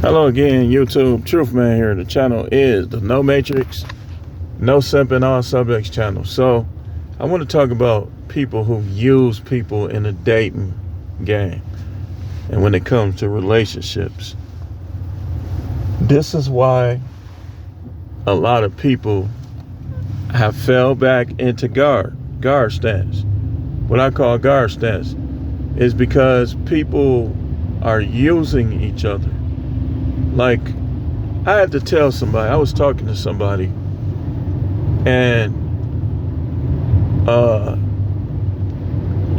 Hello again, YouTube. Truth Man here. The channel is the No Matrix, No Simping All Subjects channel. So, I want to talk about people who use people in a dating game. And when it comes to relationships, this is why a lot of people have fell back into guard stance. What I call guard stance is because people are using each other. Like, I had to tell somebody, I was talking to somebody, and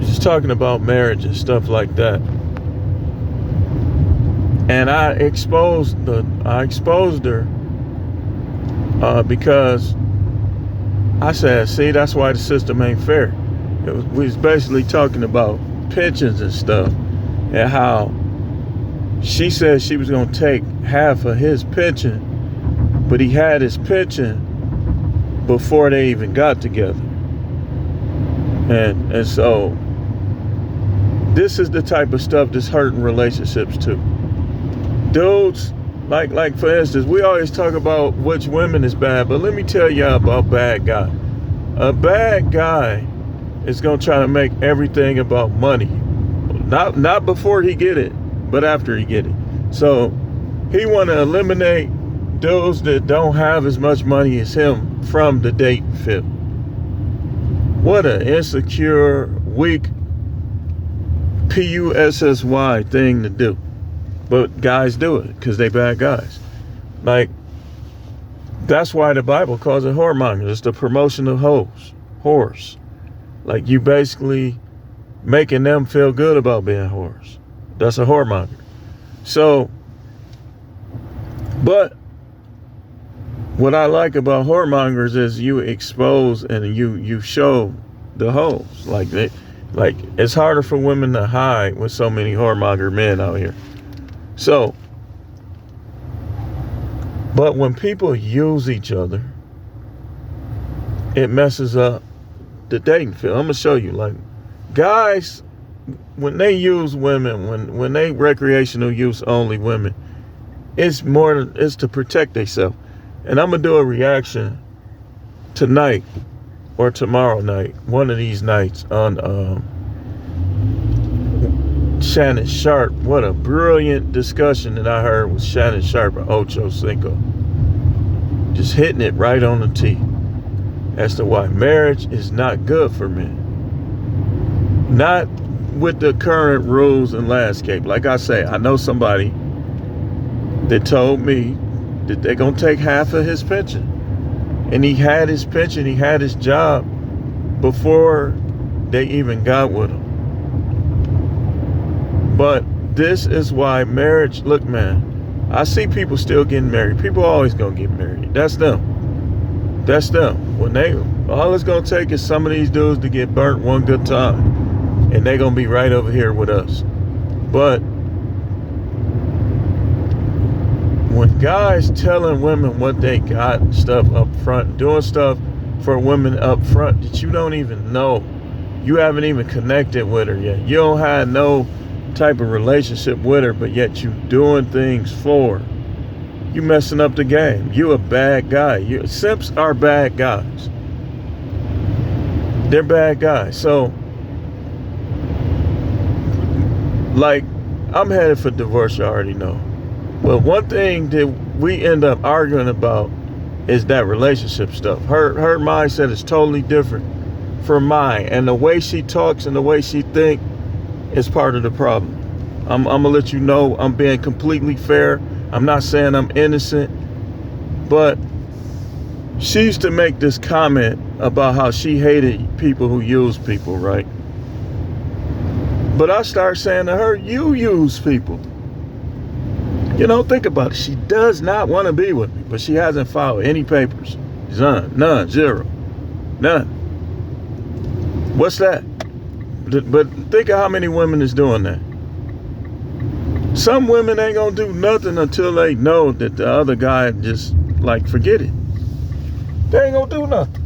just talking about marriage and stuff like that. And I exposed her because I said, see, that's why the system ain't fair. We was basically talking about pensions and stuff, and how she said she was going to take half of his pension, but he had his pension before they even got together. And so this is the type of stuff that's hurting relationships too. Dudes, like for instance, we always talk about which women is bad, but let me tell y'all about bad guy. A bad guy is going to try to make everything about money. Not before he get it, but after he get it. So he want to eliminate those that don't have as much money as him from the dating field. What an insecure, weak, PUSSY thing to do. But guys do it because they bad guys. Like, that's why the Bible calls it whoremonger. It's the promotion of whores. Like, you basically making them feel good about being whores. That's a whoremonger. So, but what I like about whoremongers is you expose and you show the hoes. Like it's harder for women to hide with so many whoremonger men out here. So, but when people use each other, it messes up the dating field. I'm gonna show you. Like, guys, when they use women, when they recreational use only women, it's to protect themselves. And I'm gonna do a reaction tonight or tomorrow night, one of these nights, on Shannon Sharp. What a brilliant discussion that I heard with Shannon Sharp and Ocho Cinco. Just hitting it right on the tee as to why marriage is not good for men. Not with the current rules and landscape. Like I say, I know somebody that told me that they're going to take half of his pension. And he had his pension, he had his job before they even got with him. But this is why marriage, look, man, I see people still getting married. People always going to get married. That's them. That's them. All it's going to take is some of these dudes to get burnt one good time. And they're going to be right over here with us. But when guys telling women what they got and stuff up front, doing stuff for women up front that you don't even know, you haven't even connected with her yet. You don't have no type of relationship with her, but yet you doing things for her. You messing up the game. You a bad guy. Simps are bad guys. They're bad guys. So, like, I'm headed for divorce, you already know. But one thing that we end up arguing about is that relationship stuff. Her mindset is totally different from mine. And the way she talks and the way she thinks is part of the problem. I'm going to let you know I'm being completely fair. I'm not saying I'm innocent. But she used to make this comment about how she hated people who use people, right? But I start saying to her, you use people. You know, think about it. She does not want to be with me, but she hasn't filed any papers. None, zero. None. What's that? But think of how many women is doing that. Some women ain't gonna do nothing until they know that the other guy just, like, forget it. They ain't gonna do nothing.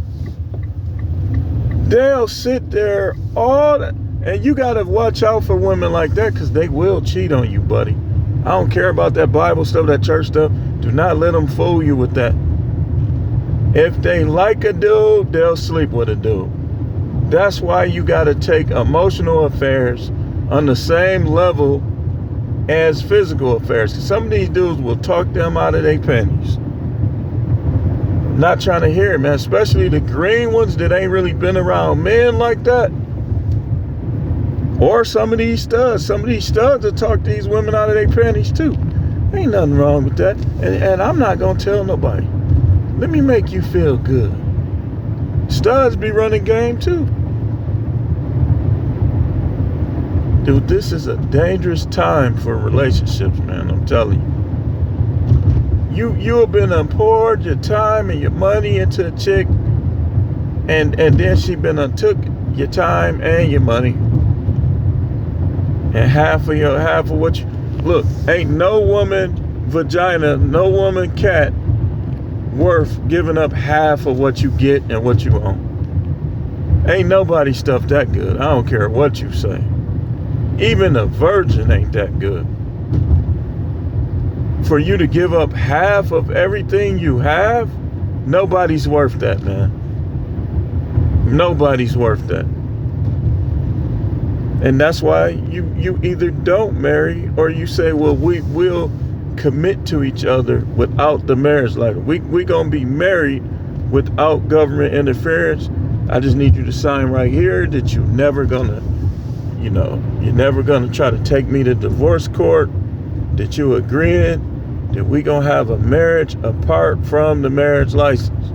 They'll sit there all that. And you gotta watch out for women like that, because they will cheat on you, buddy. I don't care about that Bible stuff, that church stuff. Do not let them fool you with that. If they like a dude, they'll sleep with a dude. That's why you got to take emotional affairs on the same level as physical affairs. Because some of these dudes will talk them out of their pennies. Not trying to hear it, man. Especially the green ones that ain't really been around men like that. Or some of these studs. Some of these studs will talk these women out of their panties too. Ain't nothing wrong with that. And I'm not going to tell nobody. Let me make you feel good. Studs be running game too. Dude, this is a dangerous time for relationships, man. I'm telling you. You have been poured your time and your money into a chick, and then she been took your time and your money. And half of what you look, ain't no woman vagina, no woman cat worth giving up half of what you get and what you own. Ain't nobody stuff that good. I don't care what you say. Even a virgin ain't that good. For you to give up half of everything you have, nobody's worth that, man. Nobody's worth that. And that's why you either don't marry, or you say, well, we will commit to each other without the marriage letter. We gonna be married without government interference. I just need you to sign right here that you're never gonna try to take me to divorce court, that you agreeing that we gonna have a marriage apart from the marriage license.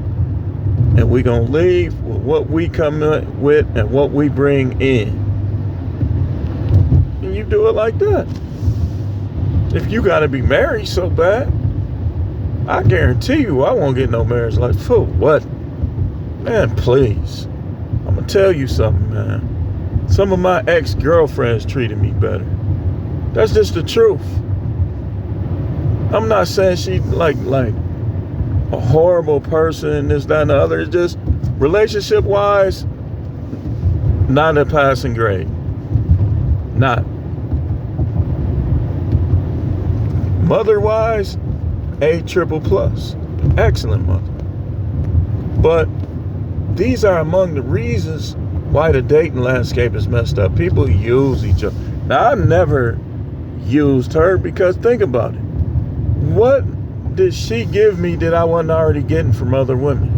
And we gonna leave with what we come with and what we bring in. And you do it like that. If you gotta be married so bad, I guarantee you I won't get no marriage license. For what? Man, please. I'm gonna tell you something, man. Some of my ex-girlfriends treated me better. That's just the truth. I'm not saying she's like a horrible person, this, that, and the other. It's just relationship-wise, not a passing grade. Not. Mother-wise, A triple plus. Excellent mother. But these are among the reasons why the dating landscape is messed up. People use each other. Now, I never used her, because think about it. What did she give me that I wasn't already getting from other women?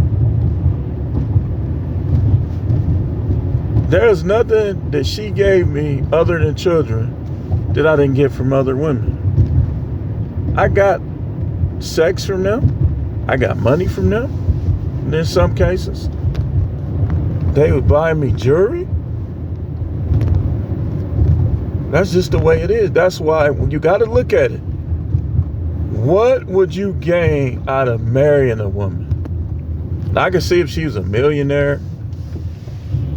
There's nothing that she gave me other than children that I didn't get from other women. I got sex from them. I got money from them. And in some cases, they would buy me jewelry. That's just the way it is. That's why you got to look at it. What would you gain out of marrying a woman? Now, I can see if she was a millionaire,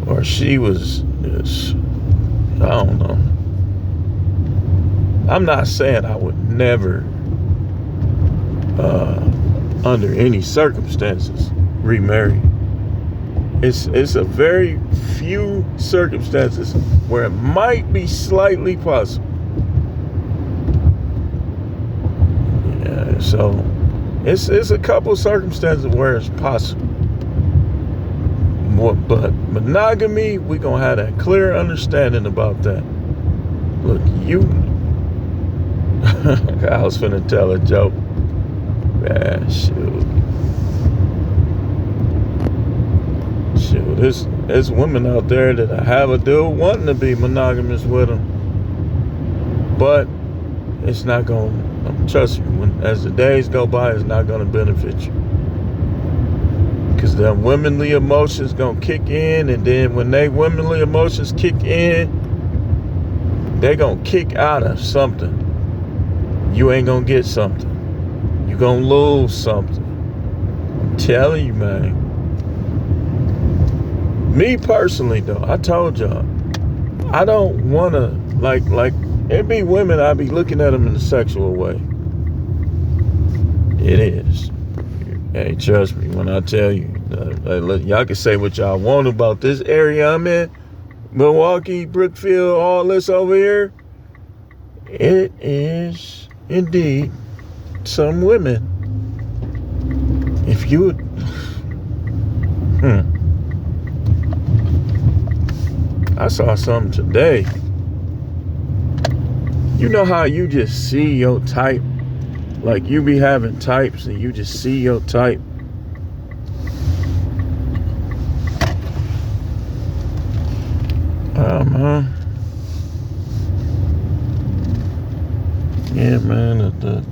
or she was this, I don't know. I'm not saying I would never, under any circumstances, remarry. It's a very few circumstances where it might be slightly possible. Yeah, so it's a couple circumstances where it's possible. But monogamy, we're gonna have that clear understanding about that. Look, I was finna tell a joke. Man, shoot, there's women out there that have a dude wanting to be monogamous with them, but it's not gonna, trust me, as the days go by, it's not gonna benefit you. Because them womanly emotions gonna kick in, and then when they womanly emotions kick in, they gonna kick out of something. You ain't gonna get something. You gonna lose something. I'm telling you, man. Me personally, though, I told y'all, I don't wanna, like, it be women, I be looking at them in a sexual way. It is. Hey, trust me when I tell you. Y'all can say what y'all want about this area I'm in. Milwaukee, Brookfield, all this over here. It is indeed, some women, if you would, I saw something today. You know how you just see your type? Like you be having types and you just see your type. Yeah, man, the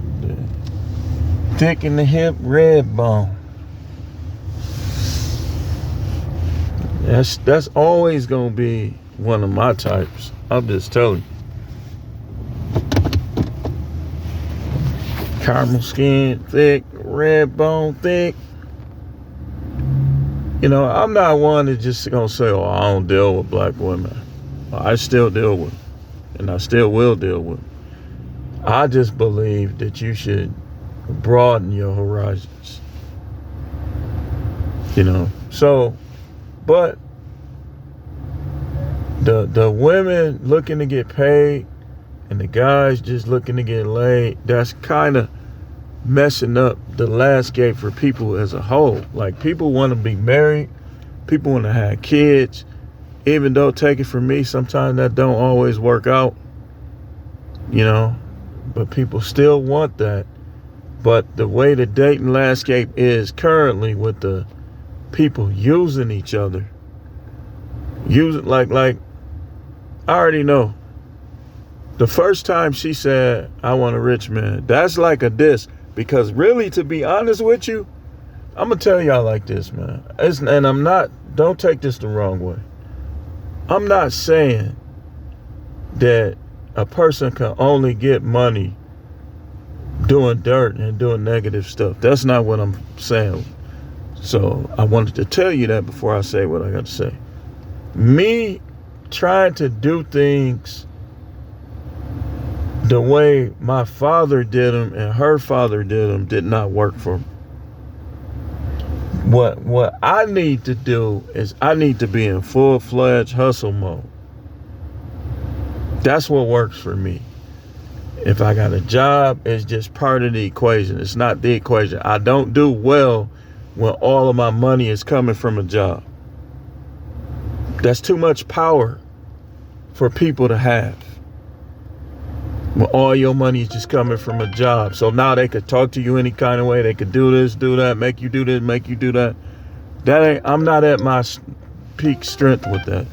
thick in the hip, red bone. That's always gonna be one of my types. I'm just telling you. Caramel skin, thick, red bone, thick. You know, I'm not one that just gonna say, oh, I don't deal with black women. I still deal with them, and I still will deal with them. I just believe that you should broaden your horizons. You know, so, but the women looking to get paid and the guys just looking to get laid, that's kind of messing up the landscape for people as a whole. Like, people want to be married, people want to have kids, even though, take it from me, sometimes that don't always work out, you know, but people still want that. But the way the dating landscape is currently, with the people using each other, like I already know. The first time she said, I want a rich man, that's like a diss. Because really, to be honest with you, I'm going to tell y'all like this, man. And I'm not, don't take this the wrong way. I'm not saying that a person can only get money doing dirt and doing negative stuff. That's not what I'm saying. So I wanted to tell you that before I say what I got to say. Me trying to do things the way my father did them and her father did them did not work for me. What I need to do is I need to be in full-fledged hustle mode. That's what works for me. If I got a job, it's just part of the equation. It's not the equation. I don't do well when all of my money is coming from a job. That's too much power for people to have. When all your money is just coming from a job. So now they could talk to you any kind of way. They could do this, do that, make you do this, make you do that. I'm not at my peak strength with that.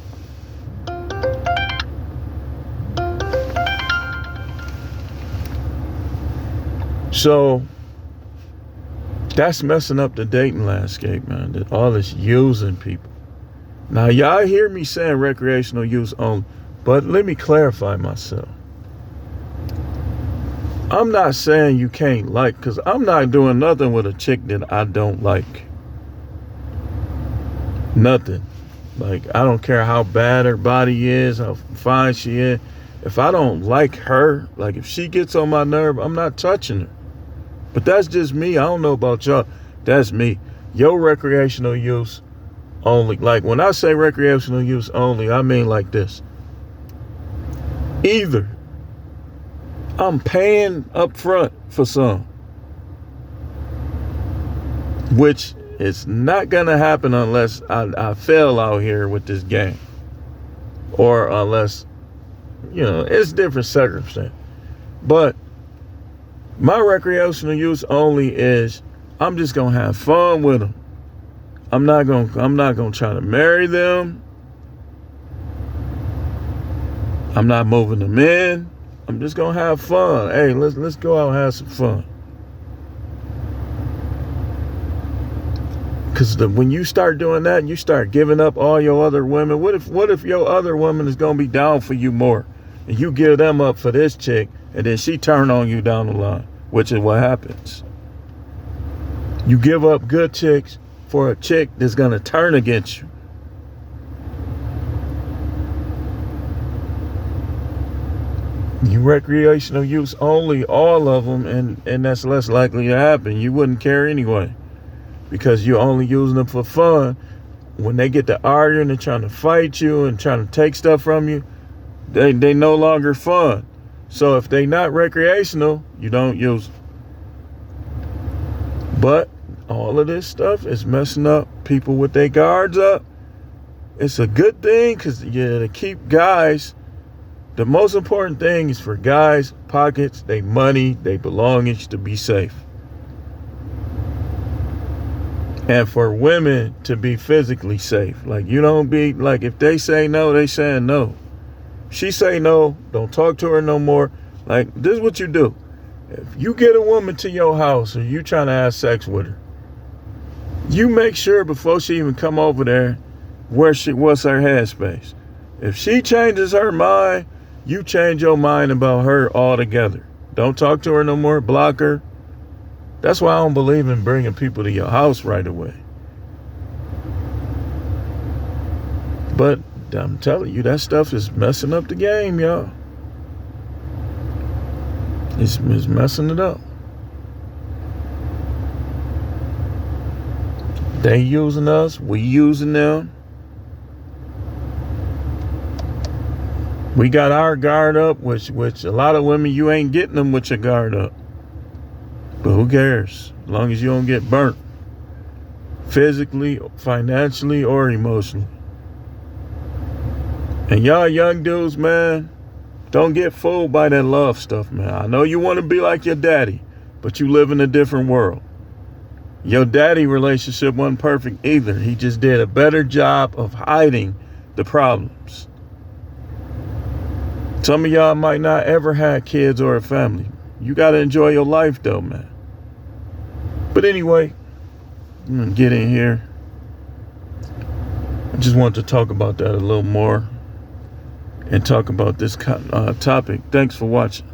So that's messing up the dating landscape, man. All this using people. Now, y'all hear me saying recreational use only, but let me clarify myself. I'm not saying you can't like, because I'm not doing nothing with a chick that I don't like. Nothing. Like, I don't care how bad her body is, how fine she is. If I don't like her, like if she gets on my nerve, I'm not touching her. But that's just me. I don't know about y'all. That's me. Your recreational use only. Like, when I say recreational use only, I mean like this. Either I'm paying up front for some, which is not going to happen unless I fail out here with this game. Or unless, you know, it's different circumstance. But my recreational use only is I'm just going to have fun with them. I'm not going to try to marry them. I'm not moving them in. I'm just gonna have fun. Hey, let's go out and have some fun. Cause when you start doing that, and you start giving up all your other women. What if your other woman is gonna be down for you more, and you give them up for this chick, and then she turn on you down the line, which is what happens. You give up good chicks for a chick that's gonna turn against you. You recreational use only, all of them, and that's less likely to happen. You wouldn't care anyway, because you're only using them for fun. When they get to arguing and trying to fight you and trying to take stuff from you, they no longer fun. So if they not recreational, you don't use them. But all of this stuff is messing up people with their guards up. It's a good thing because, to keep guys, the most important thing is for guys' pockets, their money, their belongings to be safe. And for women to be physically safe. Like, you don't be, like, if they say no, they saying no. She say no, don't talk to her no more. Like, this is what you do. If you get a woman to your house or you trying to have sex with her, you make sure before she even come over there what's her headspace. If she changes her mind, you change your mind about her altogether. Don't talk to her no more, block her. That's why I don't believe in bringing people to your house right away. But I'm telling you, that stuff is messing up the game, y'all. It's messing it up. They using us, we using them. We got our guard up, which a lot of women, you ain't getting them with your guard up. But who cares? As long as you don't get burnt. Physically, financially, or emotionally. And y'all young dudes, man, don't get fooled by that love stuff, man. I know you want to be like your daddy, but you live in a different world. Your daddy relationship wasn't perfect either. He just did a better job of hiding the problems. Some of y'all might not ever have kids or a family. You got to enjoy your life though, man. But anyway, I'm going to get in here. I just wanted to talk about that a little more and talk about this topic. Thanks for watching.